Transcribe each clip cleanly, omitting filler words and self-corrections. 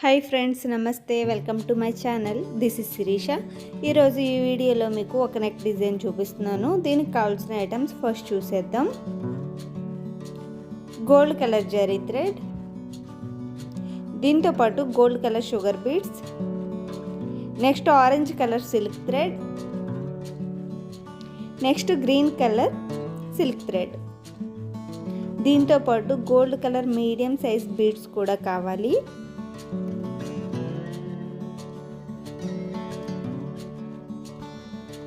Hi friends, నమస్తే. Welcome to my channel. This is Sirisha. ఈరోజు ఈ వీడియోలో మీకు ఒక నెక్ డిజైన్ చూపిస్తున్నాను. దీనికి కావాల్సిన ఐటమ్స్ ఫస్ట్ చూసేద్దాం. గోల్డ్ కలర్ జరీ థ్రెడ్, దీంతో పాటు gold colour sugar beads, next orange colour silk thread, next green colour silk thread, దీంతో పాటు gold colour medium size beads కూడా కావాలి.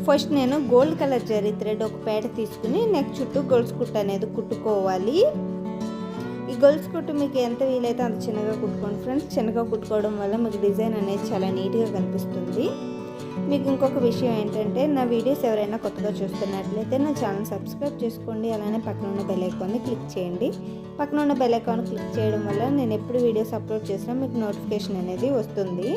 ఫస్ట్ నేను గోల్డ్ కలర్ జరీ థ్రెడ్ ఒక పేట తీసుకుని నెక్ చుట్టూ గొలుసు కుట్టు అనేది కుట్టుకోవాలి. ఈ గొలుసు కుట్టు మీకు ఎంత వీలైతే అంత చిన్నగా కుట్టుకోండి ఫ్రెండ్స్. చిన్నగా కుట్టుకోవడం వల్ల మీకు డిజైన్ అనేది చాలా నీట్గా కనిపిస్తుంది. మీకు ఇంకొక విషయం ఏంటంటే, నా వీడియోస్ ఎవరైనా కొత్తగా చూస్తున్నట్లయితే నా ఛానల్ సబ్స్క్రైబ్ చేసుకోండి. అలానే పక్కన ఉన్న బెల్ ఐకాన్ని క్లిక్ చేయండి. పక్కన ఉన్న బెల్ ఐకాన్ క్లిక్ చేయడం వల్ల నేను ఎప్పుడు వీడియోస్ అప్లోడ్ చేసినా మీకు నోటిఫికేషన్ అనేది వస్తుంది.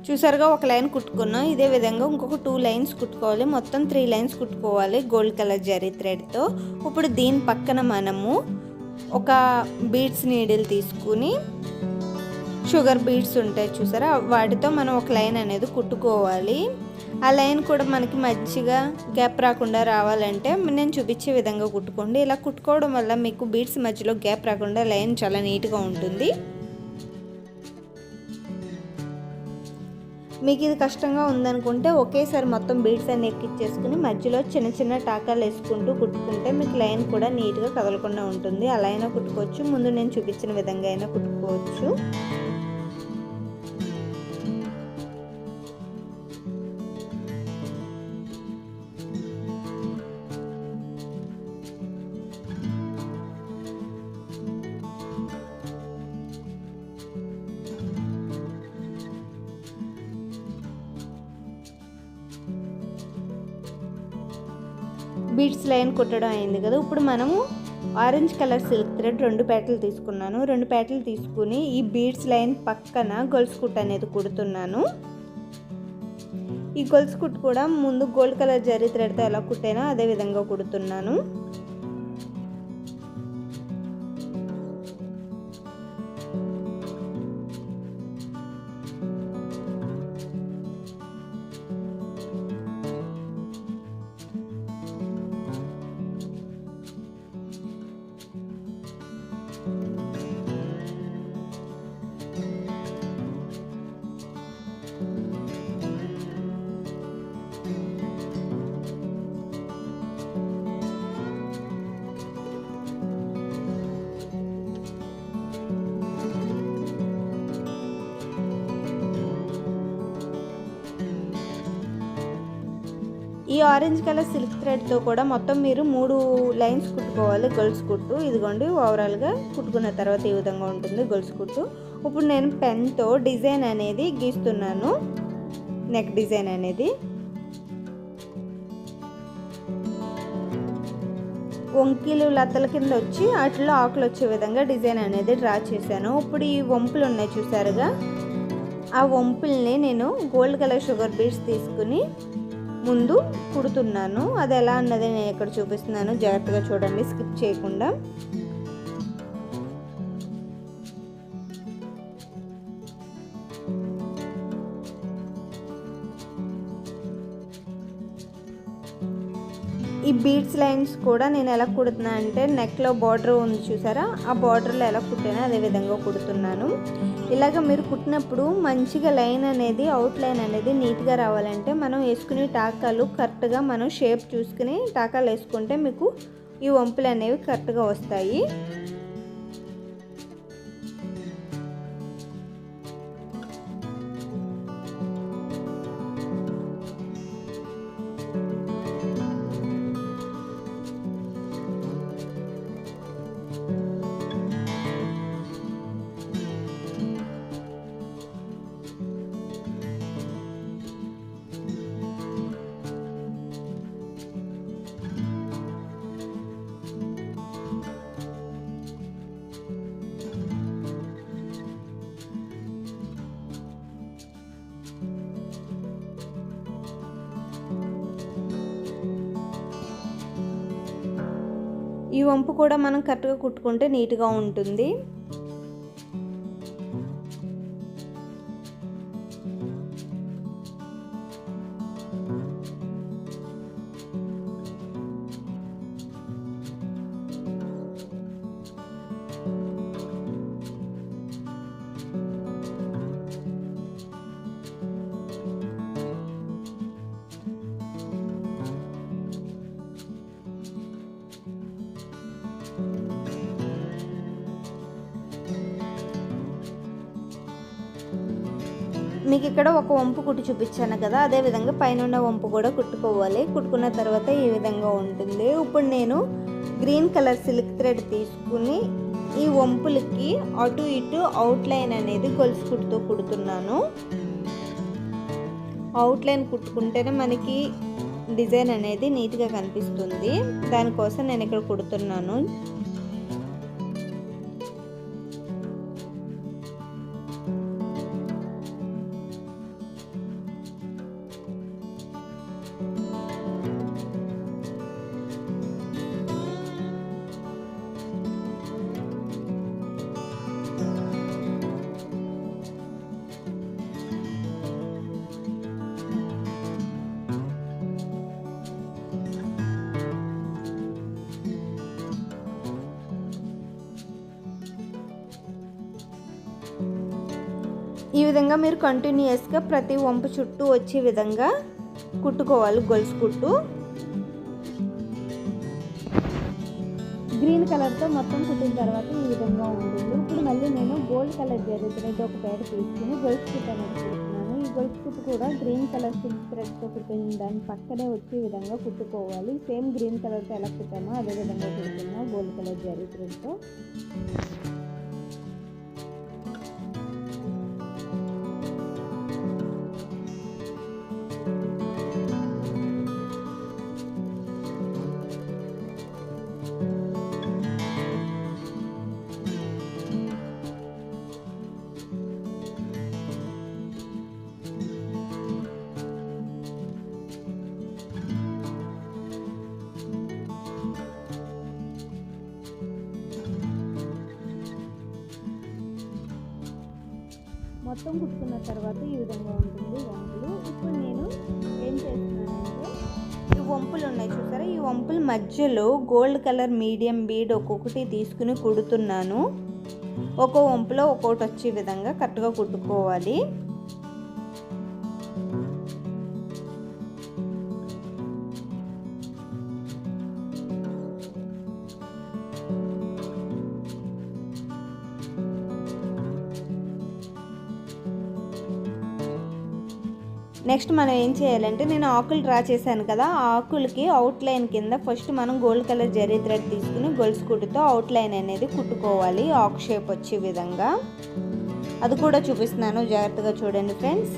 చూసారుగా, ఒక లైన్ కుట్టుకున్నాం. ఇదే విధంగా ఇంకొక 2 లైన్స్ కుట్టుకోవాలి. మొత్తం 3 లైన్స్ కుట్టుకోవాలి గోల్డ్ కలర్ జరీ థ్రెడ్తో. ఇప్పుడు దీని పక్కన మనము ఒక బీడ్స్ నీడిల్ తీసుకుని, షుగర్ బీడ్స్ ఉంటాయి చూసారా, వాటితో మనం ఒక లైన్ అనేది కుట్టుకోవాలి. ఆ లైన్ కూడా మనకి మంచిగా గ్యాప్ రాకుండా రావాలంటే నేను చూపించే విధంగా కుట్టుకోండి. ఇలా కుట్టుకోవడం వల్ల మీకు బీడ్స్ మధ్యలో గ్యాప్ రాకుండా లైన్ చాలా నీట్గా ఉంటుంది. మీకు ఇది కష్టంగా ఉందనుకుంటే ఒకేసారి మొత్తం బీడ్స్ అన్ని ఎక్కిచ్చేసుకుని మధ్యలో చిన్న చిన్న టాకాలు వేసుకుంటూ కుట్టుకుంటే మీకు లైన్ కూడా నీట్గా కదలకుండా ఉంటుంది. అలా అయినా కుట్టుకోవచ్చు, ముందు నేను చూపించిన విధంగా అయినా కుట్టుకోవచ్చు. బీడ్స్ లైన్ కుట్టడం అయింది కదా. ఇప్పుడు మనము ఆరెంజ్ కలర్ సిల్క్ థ్రెడ్ 2 పేటలు తీసుకున్నాను. 2 పేటలు తీసుకుని ఈ బీడ్స్ లైన్ పక్కన గొలుసు కుట్టు అనేది కుడుతున్నాను. ఈ గొలుసు కుట్టు కూడా ముందు గోల్డ్ కలర్ జరీ థ్రెడ్తో ఎలా కుట్టానో అదే విధంగా కుడుతున్నాను. ఈ ఆరెంజ్ కలర్ సిల్క్ థ్రెడ్తో కూడా మొత్తం మీరు 3 లైన్స్ కుట్టుకోవాలి గొలుసు కుట్టు. ఇదిగోండి, ఓవరాల్గా కుట్టుకున్న తర్వాత ఈ విధంగా ఉంటుంది గొలుసు కుట్టు. ఇప్పుడు నేను పెన్తో డిజైన్ అనేది గీస్తున్నాను. నెక్ డిజైన్ అనేది వంకీలు లతల కింద వచ్చి అట్లా ఆకులు వచ్చే విధంగా డిజైన్ అనేది డ్రా చేశాను. ఇప్పుడు ఈ వంపులు ఉన్నాయి చూసారుగా, ఆ వంపుల్ని నేను గోల్డ్ కలర్ షుగర్ బీడ్స్ తీసుకుని ముందు కుడుతున్నాను. అది ఎలా అన్నది నేను ఇక్కడ చూపిస్తున్నాను, జాగ్రత్తగా చూడండి, స్కిప్ చేయకుండా. ఈ బీడ్స్ లైన్స్ కూడా నేను ఎలా కుడుతున్నా అంటే, నెక్లో బార్డర్ ఉంది చూసారా, ఆ బార్డర్లో ఎలా కుట్టానో అదే విధంగా కుడుతున్నాను. ఇలాగ మీరు కుట్టినప్పుడు మంచిగా లైన్ అనేది, అవుట్ లైన్ అనేది నీట్గా రావాలంటే మనం వేసుకునే టాకాలు కరెక్ట్గా మనం షేప్ చూసుకుని టాకాలు వేసుకుంటే మీకు ఈ వంపులు అనేవి కరెక్ట్గా వస్తాయి. ఈ వంపు కూడా మనం కరెక్ట్గా కుట్టుకుంటే నీట్గా ఉంటుంది. మీకు ఇక్కడ ఒక వంపు కుట్టి చూపించాను కదా, అదే విధంగా పైన వంపు కూడా కుట్టుకోవాలి. కుట్టుకున్న తర్వాత ఈ విధంగా ఉంటుంది. ఇప్పుడు నేను గ్రీన్ కలర్ సిల్క్ థ్రెడ్ తీసుకుని ఈ వంపులకి అటు ఇటు అవుట్లైన్ అనేది గొలుసు కుట్టుతో కుడుతున్నాను. అవుట్లైన్ కుట్టుకుంటేనే మనకి డిజైన్ అనేది నీట్గా కనిపిస్తుంది. దానికోసం నేను ఇక్కడ కుడుతున్నాను. ఈ విధంగా మీరు కంటిన్యూస్గా ప్రతి వంపు చుట్టూ వచ్చే విధంగా కుట్టుకోవాలి గొలుసు కుట్టు. గ్రీన్ కలర్తో మొత్తం కుట్టిన తర్వాత ఈ విధంగా ఉంటుంది. ఇప్పుడు మళ్ళీ నేను గోల్డ్ కలర్ జరీ థ్రెడ్ ఒక పేడ తీసుకుని గొలుసు కుట్టు అనేది కుడుతున్నాను. ఈ గొలుసు కుట్టు కూడా గ్రీన్ కలర్ సిల్క్ థ్రెడ్తో కుట్టిన దాని పక్కనే వచ్చే విధంగా కుట్టుకోవాలి. సేమ్ గ్రీన్ కలర్తో ఎలా కుట్టామో అదే విధంగా కుడుతున్నాం గోల్డ్ కలర్ జరీ థ్రెడ్తో. మొత్తం కుట్టుకున్న తర్వాత ఈ విధంగా ఉంటుంది వంపులు. ఇప్పుడు నేను ఏం చేస్తున్నానంటే ఈ వంపులు ఉన్నాయి చూసారా, ఈ వంపుల మధ్యలో గోల్డ్ కలర్ మీడియం బీడ్ ఒక్కొక్కటి తీసుకుని కుడుతున్నాను. ఒక్కో వంపులో ఒక్కొక్కటి వచ్చే విధంగా కరెక్ట్గా కుట్టుకోవాలి. నెక్స్ట్ మనం ఏం చేయాలంటే నేను ఆకులు డ్రా చేశాను కదా, ఆ ఆకులకి అవుట్లైన్ కింద ఫస్ట్ మనం గోల్డ్ కలర్ జరీ థ్రెడ్ తీసుకుని గొలుసు కుట్టుతో అవుట్లైన్ అనేది కుట్టుకోవాలి ఆకు షేప్ వచ్చే విధంగా. అది కూడా చూపిస్తున్నాను, జాగ్రత్తగా చూడండి ఫ్రెండ్స్.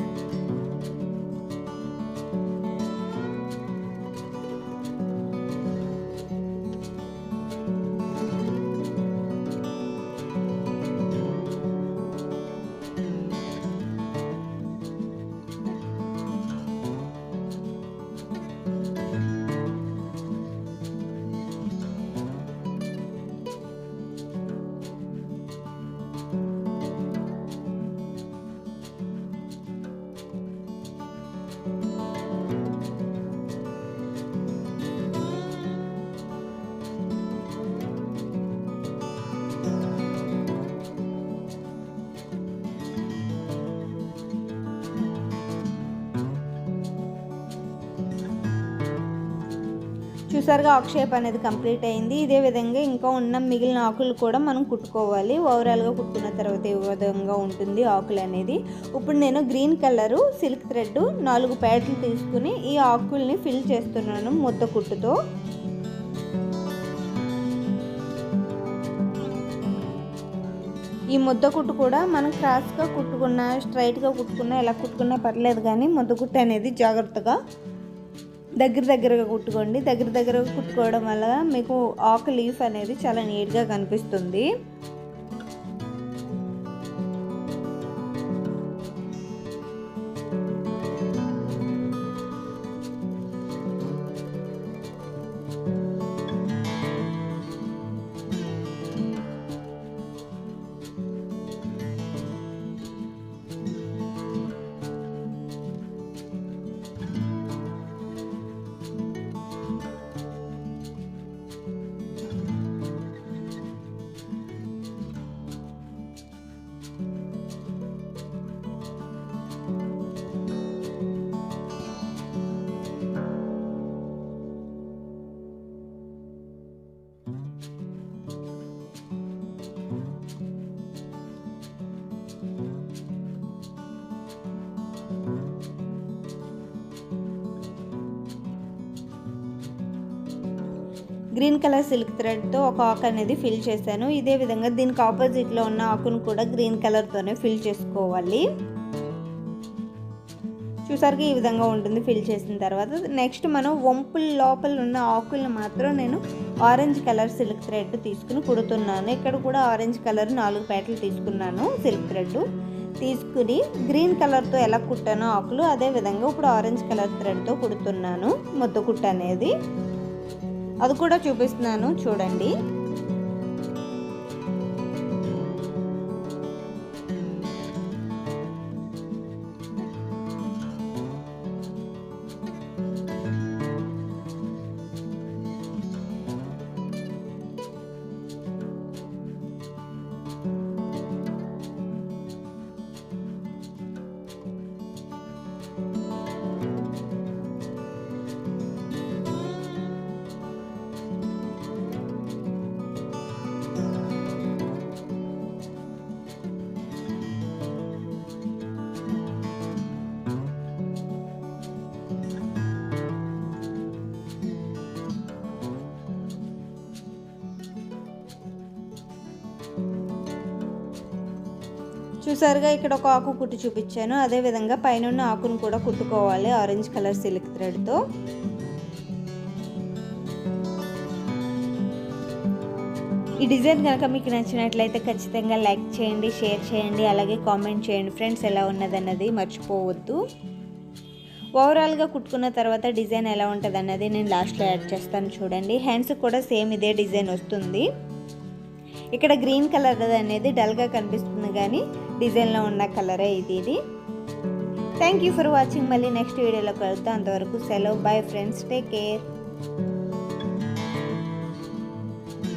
చూసారుగా ఆకు షేప్ అనేది కంప్లీట్ అయింది. ఇదే విధంగా ఇంకా ఉన్న మిగిలిన ఆకులు కూడా మనం కుట్టుకోవాలి. ఓవరాల్గా కుట్టుకున్న తర్వాత ఈ విధంగా ఉంటుంది ఆకులు అనేది. ఇప్పుడు నేను గ్రీన్ కలరు సిల్క్ థ్రెడ్ 4 ప్యాడ్లు తీసుకుని ఈ ఆకుల్ని ఫిల్ చేస్తున్నాను ముద్ద కుట్టుతో. ఈ ముద్ద కుట్టు కూడా మనం క్రాస్గా కుట్టుకున్నా స్ట్రైట్గా కుట్టుకున్నా ఎలా కుట్టుకున్నా పర్లేదు, కానీ ముద్ద కుట్టు అనేది జాగ్రత్తగా దగ్గరగా కుట్టుకోండి. దగ్గరగా కుట్టుకోవడం వల్ల మీకు ఆకు లీఫ్ అనేది చాలా నీట్గా కనిపిస్తుంది. గ్రీన్ కలర్ సిల్క్ థ్రెడ్తో ఒక ఆకు అనేది ఫిల్ చేశాను. ఇదే విధంగా దీనికి ఆపోజిట్లో ఉన్న ఆకును కూడా గ్రీన్ కలర్తోనే ఫిల్ చేసుకోవాలి. చూసారుగా ఈ విధంగా ఉంటుంది ఫిల్ చేసిన తర్వాత. నెక్స్ట్ మనం వంపుల లోపల ఉన్న ఆకులను మాత్రం నేను ఆరెంజ్ కలర్ సిల్క్ థ్రెడ్ తీసుకుని కుడుతున్నాను. ఇక్కడ కూడా ఆరెంజ్ కలర్ 4 పేటలు తీసుకున్నాను. సిల్క్ థ్రెడ్ తీసుకుని గ్రీన్ కలర్తో ఎలా కుట్టానో ఆకులు అదే విధంగా ఇప్పుడు ఆరెంజ్ కలర్ థ్రెడ్తో కుడుతున్నాను. ముద్ద కుట్టు అనేది అది కూడా చూపిస్తున్నాను చూడండి. చూసారుగా ఇక్కడ ఒక ఆకు కుట్టి చూపించాను. అదే విధంగా పైన ఉన్న ఆకును కూడా కుట్టుకోవాలి ఆరెంజ్ కలర్ సిల్క్ థ్రెడ్తో. ఈ డిజైన్ కనుక మీకు నచ్చినట్లయితే ఖచ్చితంగా లైక్ చేయండి, షేర్ చేయండి, అలాగే కామెంట్ చేయండి ఫ్రెండ్స్. ఎలా ఉన్నదన్నది మర్చిపోవద్దు. ఓవరాల్గా కుట్టుకున్న తర్వాత డిజైన్ ఎలా ఉంటుంది అన్నది నేను లాస్ట్లో యాడ్ చేస్తాను చూడండి. హ్యాండ్స్ కూడా సేమ్ ఇదే డిజైన్ వస్తుంది. ఇక్కడ గ్రీన్ కలర్ అనేది డల్గా కనిపిస్తుంది కానీ డిజైన్లో ఉన్న కలరే ఇది. Thank you for watching. మళ్ళీ నెక్స్ట్ వీడియోలో కలుద్దాం. అంతవరకు సెలవు. Bye friends, take care.